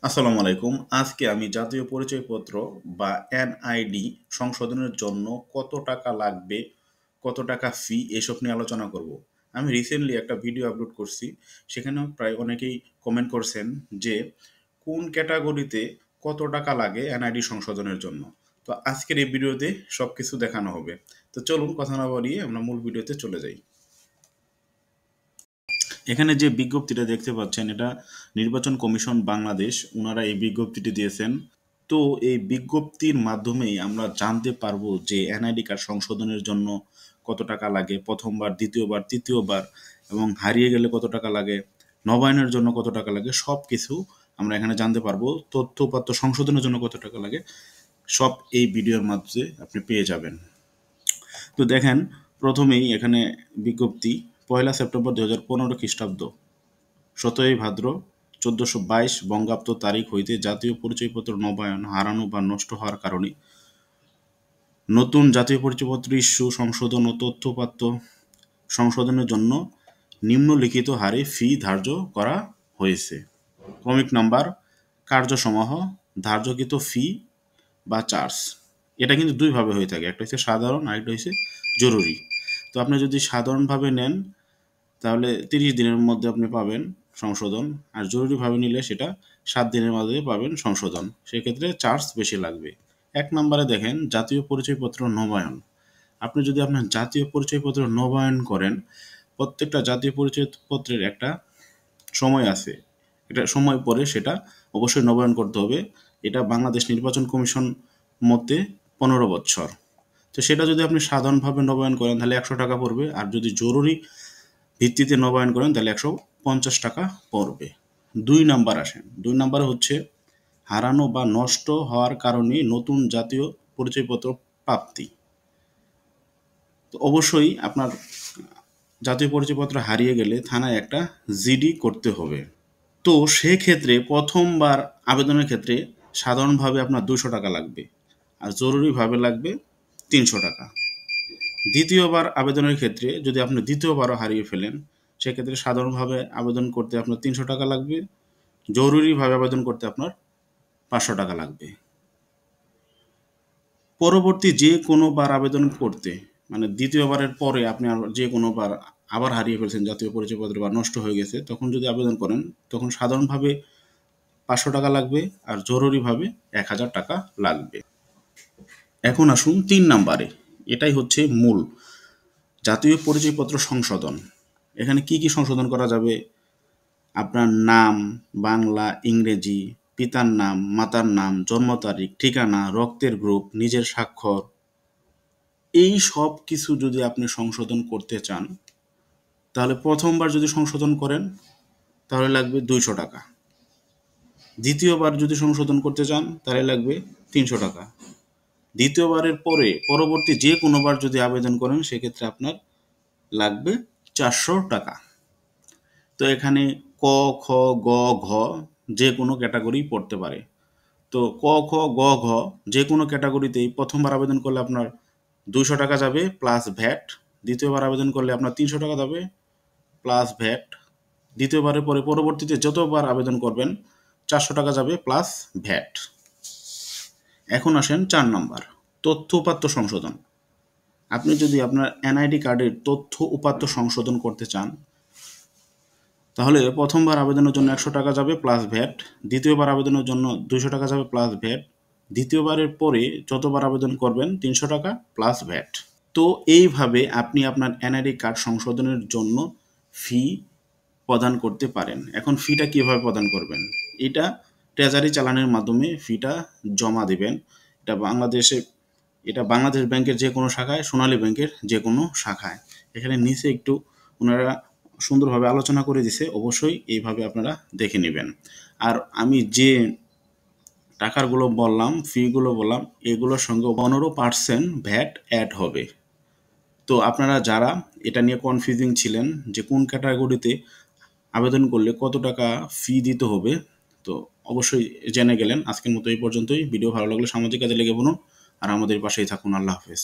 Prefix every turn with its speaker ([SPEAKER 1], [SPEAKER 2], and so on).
[SPEAKER 1] আসসালামু আলাইকুম। আজকে আমি জাতীয় পরিচয়পত্র বা এনআইডি সংশোধনের জন্য কত টাকা লাগবে, কত টাকা ফি এসব নিয়ে আলোচনা করব। আমি রিসেন্টলি একটা ভিডিও আপলোড করছি। সেখানেও প্রায় অনেকেই কমেন্ট করছেন যে কোন ক্যাটাগরিতে কত টাকা লাগে এনআইডি সংশোধনের জন্য। তো আজকের এই ভিডিওতে সবকিছু দেখানো হবে। তো চলুন কথা না বাড়িয়ে আমরা মূল ভিডিওতে চলে যাই। এখানে যে বিজ্ঞপ্তিটা দেখতে পাচ্ছেন এটা নির্বাচন কমিশন বাংলাদেশ ওনারা এই বিজ্ঞপ্তিটি দিয়েছেন। তো এই বিজ্ঞপ্তির মাধ্যমেই আমরা জানতে পারবো যে এনআইডি কার্ড সংশোধনের জন্য কত টাকা লাগে, প্রথমবার, দ্বিতীয়বার, তৃতীয়বার, এবং হারিয়ে গেলে কত টাকা লাগে, নবায়নের জন্য কত টাকা লাগে, সব কিছু আমরা এখানে জানতে পারবো। তথ্যপত্র সংশোধনের জন্য কত টাকা লাগে সব এই ভিডিওর মাধ্যমে আপনি পেয়ে যাবেন। তো দেখেন, প্রথমেই এখানে বিজ্ঞপ্তি 1 সেপ্টেম্বর 2015 খ্রিস্টাব্দ, 17 ভাদ্র 1422 বঙ্গাব্দ তারিখ হইতে জাতীয় পরিচয়পত্র নবায়ন, হারানো বা নষ্ট হওয়ার কারণে নতুন জাতীয় পরিচয়পত্র ইস্যু, সংশোধন ও তথ্যপত্র সংশোধনের জন্য নিম্নলিখিত হারে ফি ধার্য করা হয়েছে। ক্রমিক নাম্বার, কার্যসমূহ, ধার্যকৃত ফি বা চার্জ। এটা কিন্তু দুইভাবে হয়ে থাকে, একটা হচ্ছে সাধারণ, আরেকটা হচ্ছে জরুরি। তো আপনি যদি সাধারণভাবে নেন তাহলে 30 দিনের মধ্যে আপনি পাবেন সংশোধন, আর জরুরিভাবে নিলে সেটা 7 দিনের মধ্যে পাবেন সংশোধন। সেক্ষেত্রে চার্জ বেশি লাগবে। 1 নম্বরে দেখেন জাতীয় পরিচয়পত্র নবায়ন। আপনি যদি আপনার জাতীয় পরিচয়পত্র নবায়ন করেন, প্রত্যেকটা জাতীয় পরিচয়পত্রের একটা সময় আছে, এটা সময় পরে সেটা অবশ্যই নবায়ন করতে হবে। এটা বাংলাদেশ নির্বাচন কমিশন মতে 15 বছর। তো সেটা যদি আপনি সাধারণভাবে নবায়ন করেন তাহলে 100 টাকা পড়বে, আর যদি জরুরি ভিত্তিতে নবায়ন করেন তাহলে 150 টাকা পড়বে। 2 নাম্বার আসেন, 2 নাম্বারে হচ্ছে হারানো বা নষ্ট হওয়ার কারণে নতুন জাতীয় পরিচয়পত্র প্রাপ্তি। তো অবশ্যই আপনার জাতীয় পরিচয়পত্র হারিয়ে গেলে থানায় একটা জিডি করতে হবে। তো সেক্ষেত্রে প্রথমবার আবেদনের ক্ষেত্রে সাধারণভাবে আপনার 200 টাকা লাগবে, আর জরুরিভাবে লাগবে 300 টাকা। দ্বিতীয়বার আবেদনের ক্ষেত্রে যদি আপনি দ্বিতীয়বারও হারিয়ে ফেলেন, সেক্ষেত্রে সাধারণভাবে আবেদন করতে আপনার 300 টাকা লাগবে, জরুরিভাবে আবেদন করতে আপনার 500 টাকা লাগবে। পরবর্তী যে কোনো বার আবেদন করতে, মানে দ্বিতীয়বারের পরে আপনি আর যে কোনো বার আবার হারিয়ে ফেলছেন জাতীয় পরিচয়পত্র বা নষ্ট হয়ে গেছে, তখন যদি আবেদন করেন তখন সাধারণভাবে 500 টাকা লাগবে, আর জরুরিভাবে 1000 টাকা লাগবে। এখন আসুন 3 নাম্বারে, এটাই হচ্ছে মূল জাতীয় পরিচয়পত্র সংশোধন। এখানে কি কি সংশোধন করা যাবে? আপনার নাম, বাংলা, ইংরেজি, পিতার নাম, মাতার নাম, জন্ম তারিখ, ঠিকানা, রক্তের গ্রুপ, নিজের স্বাক্ষর, এই সব কিছু যদি আপনি সংশোধন করতে চান তাহলে প্রথমবার যদি সংশোধন করেন তাহলে লাগবে 200 টাকা। দ্বিতীয়বার যদি সংশোধন করতে চান তাহলে লাগবে 300 টাকা। দ্বিতীয়বারের পরে পরবর্তী যে কোনোবার যদি আবেদন করেন সেক্ষেত্রে আপনার লাগবে 400 টাকা। তো এখানে ক, খ, গ, ঘ যে কোনো ক্যাটাগরি পড়তে পারে। তো ক, খ, গ, ঘ যে কোনো ক্যাটাগরিতেই প্রথমবার আবেদন করলে আপনার 200 টাকা যাবে প্লাস ভ্যাট। দ্বিতীয়বার আবেদন করলে আপনার 300 টাকা যাবে প্লাস ভ্যাট। দ্বিতীয়বারের পরে পরবর্তীতে যতবার আবেদন করবেন 400 টাকা যাবে প্লাস ভ্যাট। এখন আসেন 4 নম্বর, তথ্য উপাত্ত সংশোধন। আপনি যদি আপনার এনআইডি কার্ডের তথ্য উপাত্ত সংশোধন করতে চান তাহলে প্রথমবার আবেদনের জন্য 100 টাকা যাবে প্লাস ভ্যাট, দ্বিতীয়বার আবেদনের জন্য 200 টাকা যাবে প্লাস ভ্যাট, দ্বিতীয়বারের পরে যতবার আবেদন করবেন 300 টাকা প্লাস ভ্যাট। তো এইভাবে আপনি আপনার এনআইডি কার্ড সংশোধনের জন্য ফি প্রদান করতে পারেন। এখন ফিটা কিভাবে প্রদান করবেন? এটা ট্রেজারি চালানের মাধ্যমে ফিটা জমা দিবেন। এটা বাংলাদেশ ব্যাংকের যে কোনো শাখায়, সোনালী ব্যাংকের যে কোনো শাখায়। এখানে নিচে একটু ওনারা সুন্দরভাবে আলোচনা করে দিছে, অবশ্যই এইভাবে আপনারা দেখে নেবেন। আর আমি যে টাকাগুলো বললাম, ফিগুলো বললাম, এগুলোর সঙ্গে 15% ভ্যাট অ্যাড হবে। তো আপনারা যারা এটা নিয়ে কনফিউজিং ছিলেন যে কোন ক্যাটাগরিতে আবেদন করলে কত টাকা ফি দিতে হবে, তো অবশ্যই জেনে গেলেন। আজকের মতো এই পর্যন্তই। ভিডিও ভালো লাগলে সামাজিক কাজে লেগে বলুন, আর আমাদের পাশেই থাকুন। আল্লাহ হাফেজ।